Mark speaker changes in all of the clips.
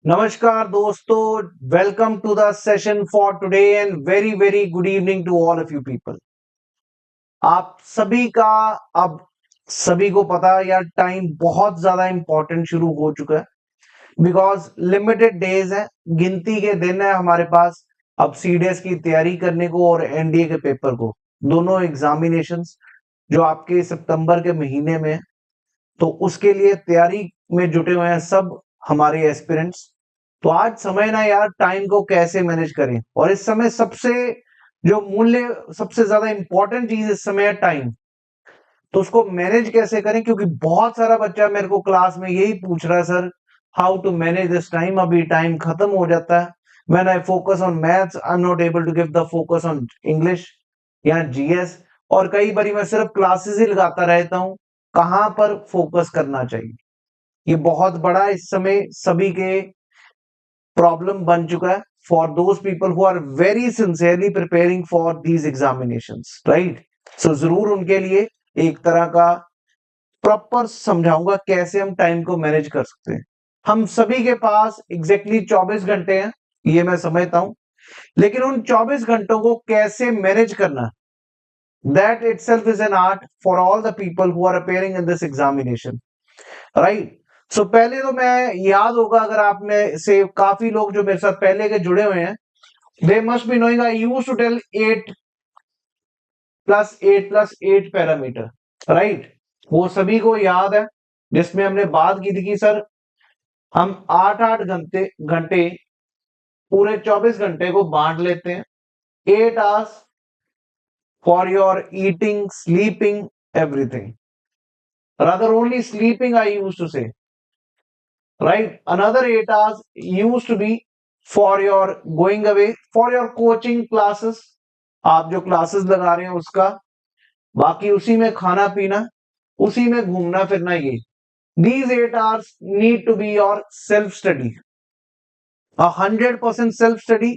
Speaker 1: नमस्कार दोस्तों, welcome to the session for today and very very good evening to all of you people. आप सभी का अब सभी को पता है यार, टाइम बहुत ज्यादा इंपॉर्टेंट शुरू हो चुका है बिकॉज लिमिटेड डेज है, गिनती के दिन है हमारे पास अब सीडीएस की तैयारी करने को और एनडीए के पेपर को, दोनों एग्जामिनेशंस जो आपके सितंबर के महीने में है। तो उसके लिए तैयारी में जुटे हुए हैं सब हमारे एस्पिरेंट्स। तो आज समय ना यार, टाइम को कैसे मैनेज करें, और इस समय सबसे जो मूल्य सबसे ज्यादा इंपॉर्टेंट चीज इस समय है टाइम। तो उसको मैनेज कैसे करें, क्योंकि बहुत सारा बच्चा मेरे को क्लास में यही पूछ रहा है, sir how to manage this time, अभी टाइम खत्म हो जाता है, when I focus on maths I am not able to give the focus on English या जीएस, और कई बार मैं सिर्फ क्लासेस ही लगाता रहता हूँ, कहाँ पर फोकस करना चाहिए। ये बहुत बड़ा इस समय सभी के प्रॉब्लम बन चुका है for those people who are very sincerely preparing for these examinations, right. So जरूर उनके लिए एक तरह का प्रॉपर समझाऊंगा कैसे हम टाइम को मैनेज कर सकते हैं। हम सभी के पास एग्जैक्टली 24 घंटे हैं, ये मैं समझता हूं, लेकिन उन 24 घंटों को कैसे मैनेज करना, that itself is an art for all the people who are appearing in this examination, right. So पहले तो मैं याद होगा, अगर आप में से काफी लोग जो मेरे साथ पहले के जुड़े हुए हैं, they must be knowing I used to tell 8 + 8 + 8 parameter, right. वो सभी को याद है, जिसमें हमने बात की थी कि सर हम 8 8 घंटे घंटे पूरे 24 घंटे को बांट लेते हैं। 8 hours for your eating, sleeping, everything, rather only sleeping I used to say, right? Another 8 hours used to be for your going away, for your coaching classes, आप जो क्लासेस लगा रहे हैं उसका, बाकी उसी में खाना पीना, उसी में घूमना फिरना, ये these 8 hours need to be your self study, 100% self study,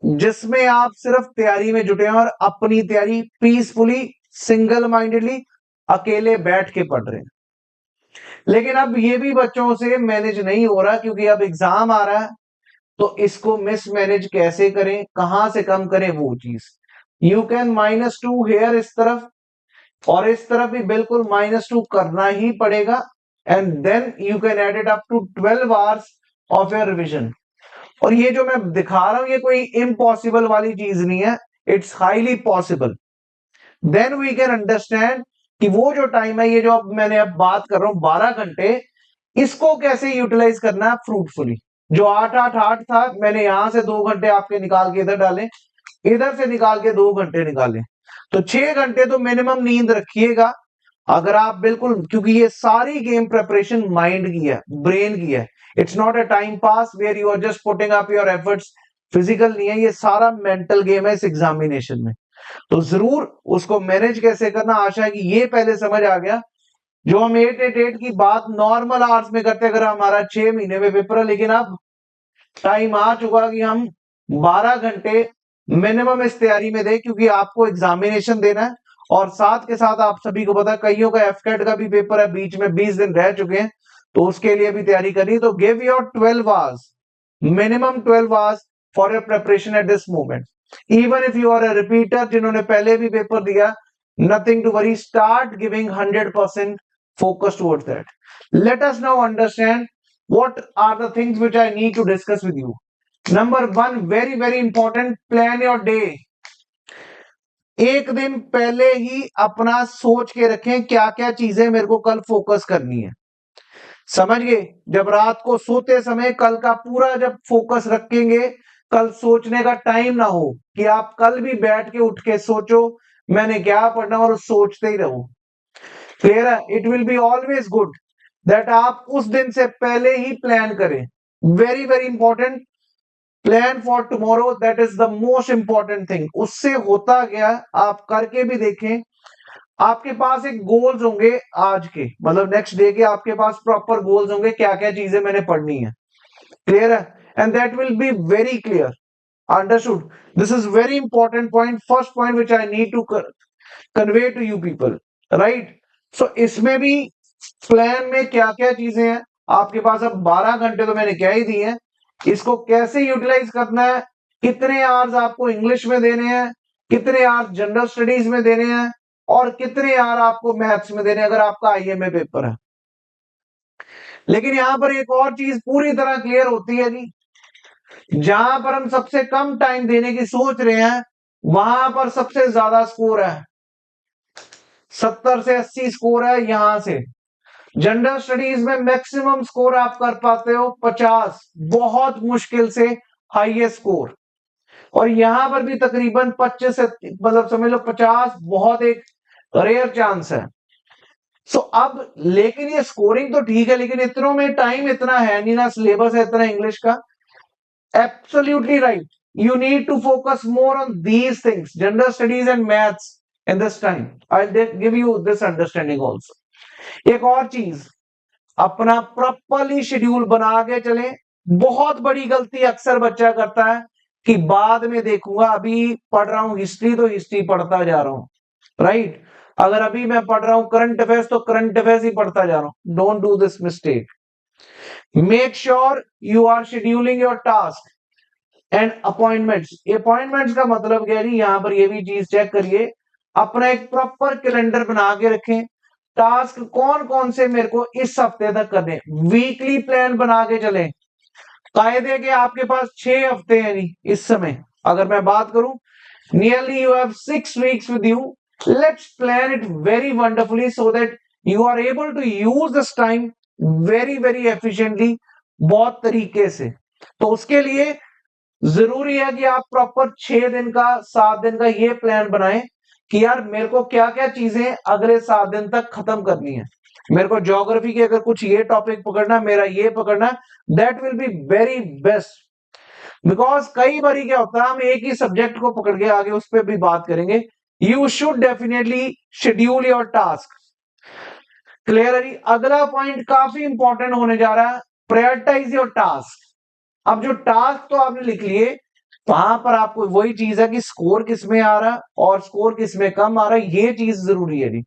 Speaker 1: जिसमें आप सिर्फ तैयारी में जुटे हैं और अपनी तैयारी पीसफुली, सिंगल माइंडेडली, अकेले बैठ के पढ़ रहे हैं। लेकिन अब ये भी बच्चों से मैनेज नहीं हो रहा, क्योंकि अब एग्जाम आ रहा है, तो इसको मिस मैनेज कैसे करें, कहां से कम करें, वो चीज यू कैन -2 हेयर इस तरफ, और इस तरफ भी बिल्कुल -2 करना ही पड़ेगा, and then you can add it up to 12 hours of your revision. और ये जो मैं दिखा रहा हूं, ये कोई इम्पॉसिबल वाली चीज नहीं है, it's highly possible. Then we can understand कि वो जो टाइम है, ये जो अब मैंने अब बात कर रहा हूं 12 घंटे, इसको कैसे यूटिलाइज करना है फ्रूटफुली। जो 8 8 8 था, मैंने यहां से 2 घंटे आपके निकाल के इधर डाले, इधर से निकाल के 2 घंटे निकाले, तो 6 घंटे तो मिनिमम नींद रखिएगा। अगर आप बिल्कुल, क्योंकि ये सारी गेम प्रिपरेशन माइंड की है, ब्रेन की है, it's not a time pass where you are just putting up your efforts, physical नहीं है, ये सारा मेंटल गेम है इस एग्जामिनेशन में। तो जरूर उसको मैनेज कैसे करना, आशा है कि ये पहले समझ आ गया। जो हम 8 8 8 की बात नॉर्मल आवर्स में करते, अगर हमारा 6 महीने में पेपर है, लेकिन अब टाइम आ चुका कि हम 12 घंटे मिनिमम इस तैयारी में दें, क्योंकि आपको एग्जामिनेशन देना है, और साथ के साथ आप सभी को पता है कईयों का एफकेट का भी पेपर है, बीच में 20 दिन रह चुके हैं, तो उसके लिए भी तैयारी करनी। तो give your 12 hours, minimum 12 hours for your preparation at this moment. Even if you are a repeater, जिन्होंने पहले भी पेपर दिया, nothing to worry, start giving 100% focus towards that. Let us now understand what are the things which I need to discuss with you. Number one, very very important, plan your day. एक दिन पहले ही अपना सोच के रखें क्या क्या चीजें मेरे को कल फोकस करनी है, समझ गए। जब रात को सोते समय कल का पूरा जब फोकस रखेंगे, कल सोचने का टाइम ना हो कि आप कल भी बैठ के उठ के सोचो मैंने क्या पढ़ना, और सोचते ही रहो। क्लियर है? It will be always good that आप उस दिन से पहले ही प्लान करें। Very very important, plan for tomorrow, that is the most important thing. उससे होता गया, आप करके भी देखें, आपके पास एक गोल्स होंगे आज के, मतलब नेक्स्ट डे के, आपके पास प्रॉपर गोल्स होंगे, क्या क्या चीजें मैंने पढ़नी है। क्लियर है? And that will be very clear, understood. This is very important point, first point which I need to convey to you people, right. So इसमें भी प्लान में क्या क्या चीजें हैं, आपके पास अब 12 घंटे तो मैंने क्या ही दिए हैं, इसको कैसे यूटिलाइज करना है, कितने आवर्स आपको इंग्लिश में देने हैं, कितने आवर्स जनरल स्टडीज में देने हैं, और कितने आवर आपको मैथ्स में देने हैं अगर आपका आईएमए पेपर है। लेकिन यहां पर एक और चीज पूरी तरह क्लियर होती है जी, जहां पर हम सबसे कम टाइम देने की सोच रहे हैं वहां पर सबसे ज्यादा स्कोर है, 70 से 80 स्कोर है। यहां से जनरल स्टडीज में मैक्सिमम स्कोर आप कर पाते हो 50, बहुत मुश्किल से हाईएस्ट स्कोर, और यहां पर भी तकरीबन 25 से मतलब समझ लो 50 बहुत एक रेयर चांस है। सो अब लेकिन ये स्कोरिंग तो ठीक है, लेकिन इतनों में टाइम इतना है नहीं ना, सिलेबस है इतना इंग्लिश का। Absolutely right. You need to focus more on these things, general studies and maths in this time. I'll give you this understanding also. एक और चीज, अपना प्रॉपरली शेड्यूल बना के चलें। बहुत बड़ी गलती अक्सर बच्चा करता है कि बाद में देखूंगा, अभी पढ़ रहा हूं हिस्ट्री तो हिस्ट्री पढ़ता जा रहा हूं, राइट। अगर अभी मैं पढ़ रहा हूं करंट अफेयर्स तो करंट अफेयर्स ही पढ़ता जा रहा हूं। Don't do this mistake. Make sure you are scheduling your task and appointments. Appointments का मतलब क्या है जी, यहां पर ये भी चीज चेक करिए, अपना एक प्रॉपर कैलेंडर बना के रखें, टास्क कौन कौन से मेरे को इस हफ्ते तक करने, वीकली प्लान बना के चलें। कायदे के आपके पास 6 हफ्ते हैं जी इस समय, अगर मैं बात करूं nearly you have 6 weeks with you. Let's plan it very wonderfully so that you are able to use this time very very efficiently, बहुत तरीके से। तो उसके लिए जरूरी है कि आप प्रॉपर 6 दिन का 7 दिन का ये प्लान बनाएं कि यार मेरे को क्या क्या चीजें अगले 7 दिन तक खत्म करनी है। मेरे को ज्योग्राफी के अगर कुछ ये टॉपिक पकड़ना, मेरा ये पकड़ना, that will be very best. Because कई बार क्या होता है, हम एक ही सब्जेक्ट को पकड़ के आगे उस पर भी बात करेंगे। You should definitely schedule your task. Clear है जी। अगला पॉइंट काफी इंपॉर्टेंट होने जा रहा है, प्रायोरिटाइज योर टास्क। अब जो टास्क तो आपने लिख लिए, वहां पर आपको वही चीज है कि स्कोर किस में आ रहा है और स्कोर किस में कम आ रहा है, ये चीज जरूरी है जी।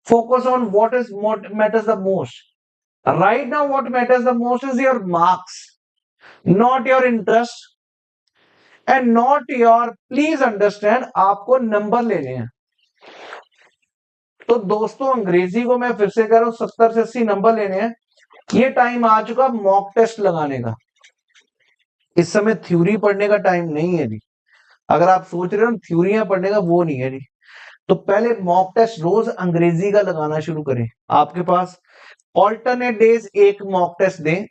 Speaker 1: Focus on what is matters the most right now. What matters the most is your marks, not your interest and not your, please understand, आपको नंबर लेने हैं। तो दोस्तों अंग्रेजी को मैं फिर से कह रहा हूं, 70 से 80 नंबर लेने हैं। ये टाइम आ चुका मॉक टेस्ट लगाने का। इस समय थ्योरी पढ़ने का टाइम नहीं है जी। अगर आप सोच रहे हो थ्योरियां पढ़ने का, वो नहीं है जी। तो पहले मॉक टेस्ट रोज अंग्रेजी का लगाना शुरू करें। आपके पास ऑल्टरनेट डेज एक मॉक टेस्ट दें।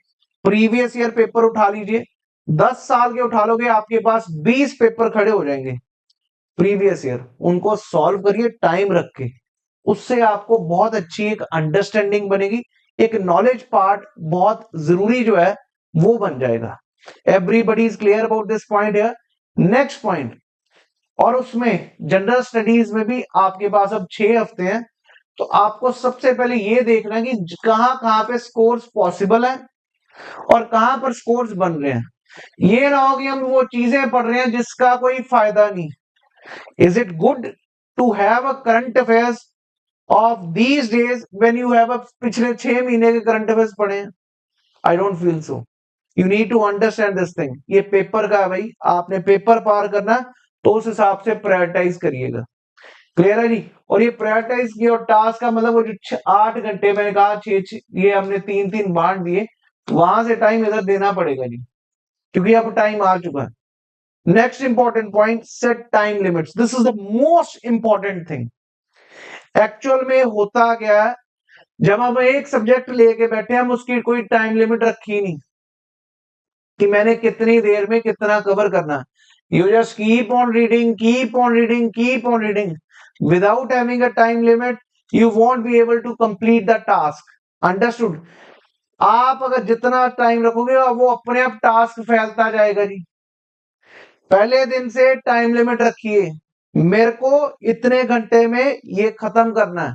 Speaker 1: प्रीवियस ईयर पेपर उठा लीजिए, 10 साल के उठा लोगे, आपके पास 20 पेपर खड़े हो जाएंगे प्रीवियस ईयर। उनको सॉल्व करिए टाइम रख के, उससे आपको बहुत अच्छी एक अंडरस्टैंडिंग बनेगी, एक नॉलेज पार्ट बहुत जरूरी जो है वो बन जाएगा। Everybody is clear about this point है। नेक्स्ट पॉइंट, और उसमें जनरल स्टडीज में भी आपके पास अब 6 हफ्ते हैं, तो आपको सबसे पहले ये देखना है कि कहां कहां पे स्कोर्स पॉसिबल है और कहां पर स्कोर्स बन रहे हैं। ये ना हो कि हम वो चीजें पढ़ रहे हैं जिसका कोई फायदा नहीं। Is it good to have a current affairs of these days when you have पिछले 6 महीने के करंट अफेयर्स पढ़े हैं? I don't feel so. You need to understand this thing. ये पेपर का है भाई, आपने पेपर पार करना, तो उस हिसाब से प्रायोरिटाइज करिएगा। क्लियर है जी। और ये प्रायोरिटाइज किया और टास्क का मतलब वो जो 8 घंटे मैंने कहा, 6 ये हमने 3-3 बांट दिए, वहां से टाइम इधर देना पड़ेगा जी, क्योंकि अब टाइम आ चुका है। Next important point, set time limits. This is the most important thing. Actual में होता क्या है, जब हम एक सब्जेक्ट लेके बैठे, हम उसकी कोई टाइम लिमिट रखी नहीं कि मैंने कितनी देर में कितना कवर करना। You just keep on reading, keep on reading, keep on reading without having a time limit. You won't be able to complete the task. Understood? आप अगर जितना टाइम रखोगे वो अपने आप टास्क फैलता जाएगा जी। पहले दिन से टाइम लिमिट रखिए, मेरे को इतने घंटे में ये खत्म करना है।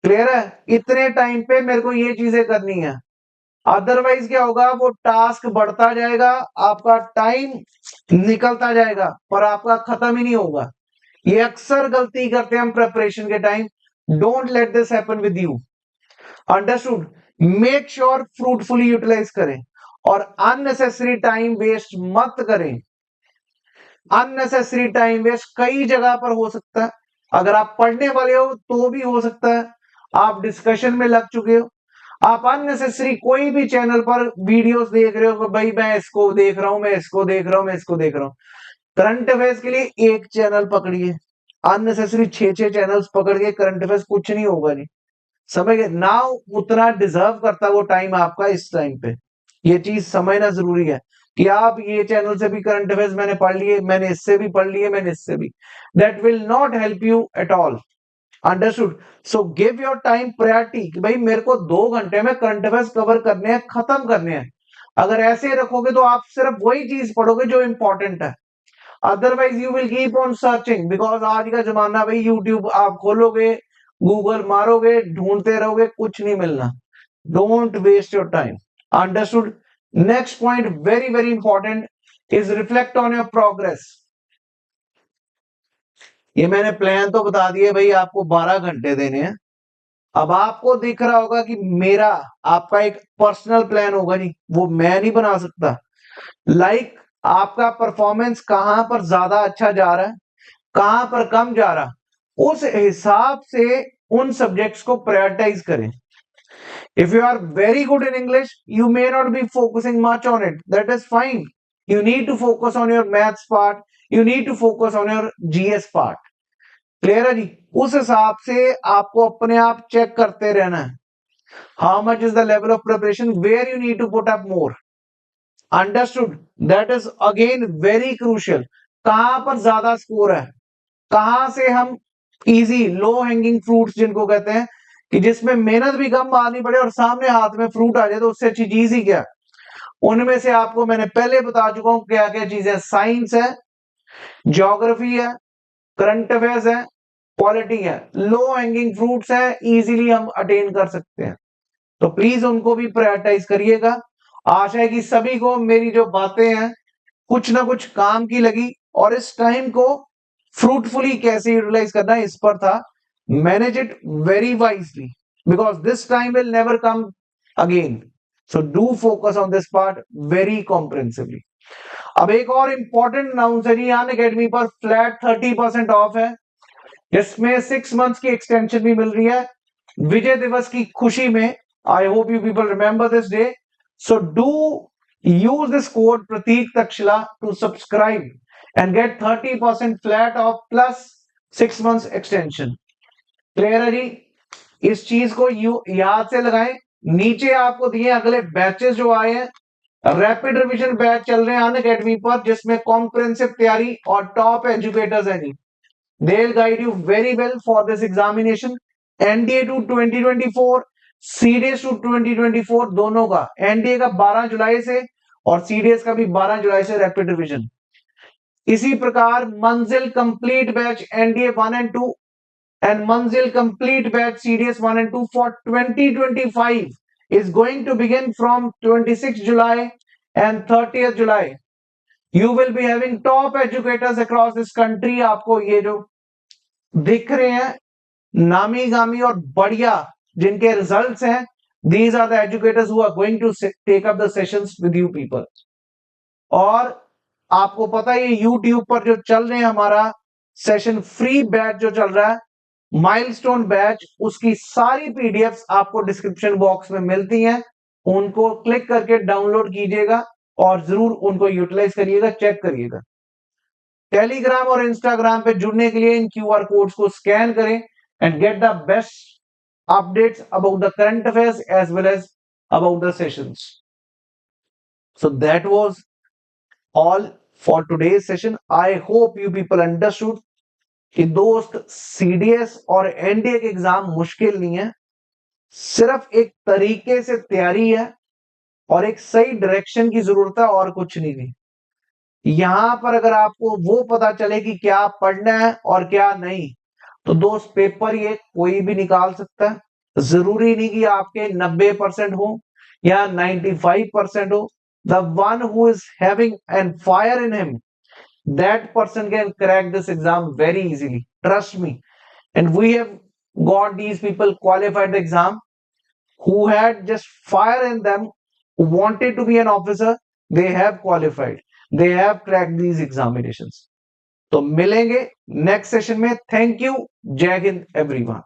Speaker 1: क्लियर है? इतने टाइम पे मेरे को ये चीजें करनी है। अदरवाइज क्या होगा, वो टास्क बढ़ता जाएगा, आपका टाइम निकलता जाएगा, पर आपका खत्म ही नहीं होगा। ये अक्सर गलती करते हैं हम प्रिपरेशन के time. Don't let this happen with you. Understood? Make sure fruitfully utilize करें और अननेसेसरी टाइम वेस्ट मत करें। अननेसेसरी टाइम वेस्ट कई जगह पर हो सकता है, अगर आप पढ़ने वाले हो तो भी हो सकता है, आप डिस्कशन में लग चुके हो, आप अननेसेसरी कोई भी चैनल पर वीडियोस देख रहे हो कि भाई मैं इसको देख रहा हूं, मैं इसको देख रहा हूं, मैं इसको देख रहा हूं। करंट अफेयर्स के लिए एक चैनल पकड़िए, अननेसेसरी 6 चैनल्स पकड़ के करंट अफेयर्स कुछ नहीं होगा जी। समझ गए ना, उतना डिजर्व करता वो टाइम आपका इस टाइम पे, ये चीज समझना जरूरी है कि आप ये चैनल से भी करंट अफेयर्स मैंने पढ़ लिए, मैंने इससे भी पढ़ लिए, मैंने इससे भी, that will not help you at all. Understood? So give your time priority कि भाई मेरे को 2 घंटे में करंट अफेयर्स कवर करने हैं, खत्म करने हैं। अगर ऐसे रखोगे तो आप सिर्फ वही चीज पढ़ोगे जो इंपॉर्टेंट है, otherwise you will keep on searching, because आज का जमाना भाई यूट्यूब आप खोलोगे, गूगल मारोगे, ढूंढते रहोगे, कुछ नहीं मिलना। Don't waste your time. Understood? Next point very very important is reflect on your progress. ये मैंने प्लान तो बता दिया भाई, आपको 12 घंटे देने हैं। अब आपको दिख रहा होगा कि मेरा आपका एक पर्सनल प्लान होगा जी, वो मैं नहीं बना सकता। लाइक आपका परफॉर्मेंस कहां पर ज्यादा अच्छा जा रहा है, कहां पर कम जा रहा, उस हिसाब से उन सब्जेक्ट्स को प्रायोरिटाइज करें। If you are very good in English, you may not be focusing much on it. That is fine. You need to focus on your maths part. You need to focus on your GS part. Clear है जी? उस हिसाब से आपको अपने आप check करते रहना है। How much is the level of preparation? Where you need to put up more. Understood? That is again very crucial. कहां पर ज्यादा स्कोर है, कहां से हम इजी लो हैंगिंग फ्रूट्स जिनको कहते हैं कि जिसमें मेहनत भी कम मारनी पड़े और सामने हाथ में फ्रूट आ जाए, तो उससे अच्छी चीज ही क्या। उनमें से आपको मैंने पहले बता चुका हूं क्या क्या चीजें, साइंस है, ज्योग्राफी है, करंट अफेयर्स है, पॉलिटी है। लो हैंगिंग फ्रूट्स है, इजीली हम अटेन कर सकते हैं, तो प्लीज उनको भी प्रायोरिटाइज करिएगा। आशा है कि सभी को मेरी जो बातें हैं कुछ ना कुछ काम की लगी, और इस टाइम को फ्रूटफुली कैसे यूटिलाइज करना है इस पर था। Manage it very wisely because this time will never come again, so do focus on this part very comprehensively. अब एक और इंपॉर्टेंट अनाउंस है जी, अन अकेडमी पर फ्लैट 30% ऑफ है, जिसमें 6 मंथ्स की एक्सटेंशन भी मिल रही है विजय दिवस की खुशी में। I hope you people remember this day, so do use this code Prateek Takshila to subscribe and get 30% flat off plus 6 months extension. Clear है जी? इस चीज को याद से लगाएं। नीचे आपको दिए अगले बैचेस जो आए हैं, रैपिड रिवीजन बैच चल रहे हैं अन अकेडमी पर, जिसमें कॉम्प्रिहेंसिव तैयारी और टॉप एजुकेटर्स हैं जी। They will guide you very well for this examination. NDA two 2024, CDS two 2024 दोनों का, एनडीए का 12 जुलाई से और सीडीएस का भी 12 जुलाई से रैपिड रिवीजन। इसी प्रकार Manzil complete batch NDA 1 and 2 and Manzil complete batch CDS 1 and 2 for 2025 is going to begin from 26 July and 30th July. You will be having top educators across this country. आपको ये जो दिख रहे हैं नामी गामी और बढ़िया जिनके रिजल्ट्स हैं, these are the educators who are going to take up the sessions with you people. और आपको पता है ये YouTube पर जो चल रहे हैं हमारा सेशन फ्री बैच जो चल रहा है माइलस्टोन बैच, उसकी सारी पीडीएफ्स आपको डिस्क्रिप्शन बॉक्स में मिलती हैं, उनको क्लिक करके डाउनलोड कीजिएगा और जरूर उनको यूटिलाइज करिएगा, चेक करिएगा। टेलीग्राम और इंस्टाग्राम पे जुड़ने के लिए इन क्यूआर कोड्स को स्कैन करें and get the best updates about the current affairs as well as about the sessions. So that was all for today's session. I hope you people understood कि दोस्त CDS और NDA के exam मुश्किल नहीं है, सिर्फ एक तरीके से तैयारी है और एक सही डायरेक्शन की जरूरत है और कुछ नहीं। यहां पर अगर आपको वो पता चले कि क्या पढ़ना है और क्या नहीं, तो दोस्त पेपर ये कोई भी निकाल सकता है। जरूरी नहीं कि आपके 90% हो या 95% हो। The one who is having an fire in him, that person can crack this exam very easily, trust me, and we have got these people qualified the exam who had just fire in them, who wanted to be an officer, they have qualified, they have cracked these examinations. तो मिलेंगे next session में। Thank you. जय Hind everyone.